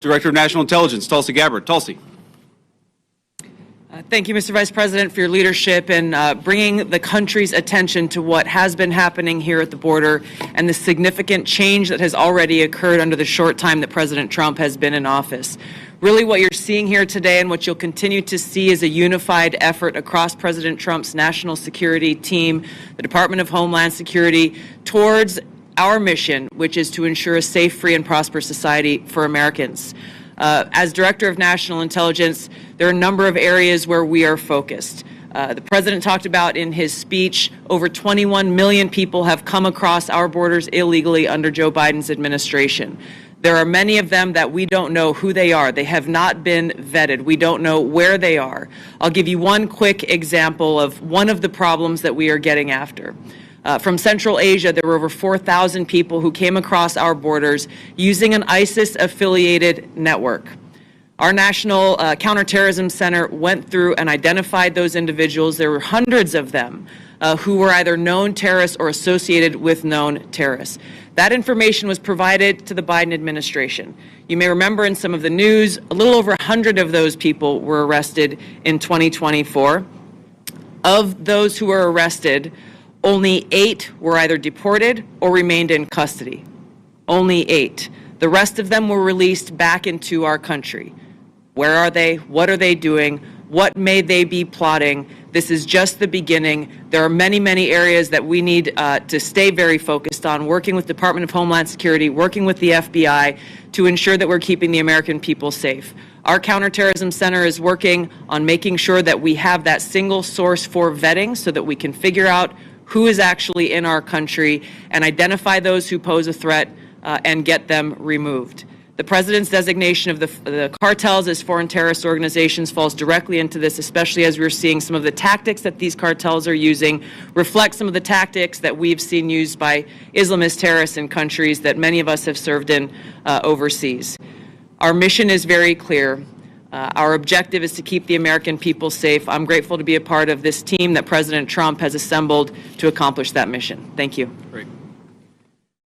Director of National Intelligence, Tulsi Gabbard. Tulsi. Thank you, Mr. Vice President, for your leadership in bringing the country's attention to what has been happening here at the border and the significant change that has already occurred under the short time that President Trump has been in office. Really, what you're seeing here today and what you'll continue to see is a unified effort across President Trump's national security team, the Department of Homeland Security, towards our mission, which is to ensure a safe, free, and prosperous society for Americans. As Director of National Intelligence, there are a number of areas where we are focused. The President talked about in his speech, over 21 million people have come across our borders illegally under Joe Biden's administration. There are many of them that we don't know who they are. They have not been vetted. We don't know where they are. I'll give you one quick example of one of the problems that we are getting after. From Central Asia, there were over 4,000 people who came across our borders using an ISIS-affiliated network. Our National Counterterrorism Center went through and identified those individuals. There were hundreds of them who were either known terrorists or associated with known terrorists. That information was provided to the Biden administration. You may remember in some of the news, a little over 100 of those people were arrested in 2024. Of those who were arrested, only 8 were either deported or remained in custody. Only 8. The rest of them were released back into our country. Where are they? What are they doing? What may they be plotting? This is just the beginning. There are many, many areas that we need to stay very focused on, working with Department of Homeland Security, working with the FBI to ensure that we're keeping the American people safe. Our Counterterrorism Center is working on making sure that we have that single source for vetting so that we can figure out who is actually in our country and identify those who pose a threat and get them removed. The President's designation of the cartels as foreign terrorist organizations falls directly into this, especially as we're seeing some of the tactics that these cartels are using reflect some of the tactics that we've seen used by Islamist terrorists in countries that many of us have served in overseas. Our mission is very clear. Our objective is to keep the American people safe. I'm grateful to be a part of this team that President Trump has assembled to accomplish that mission. Thank you. Great.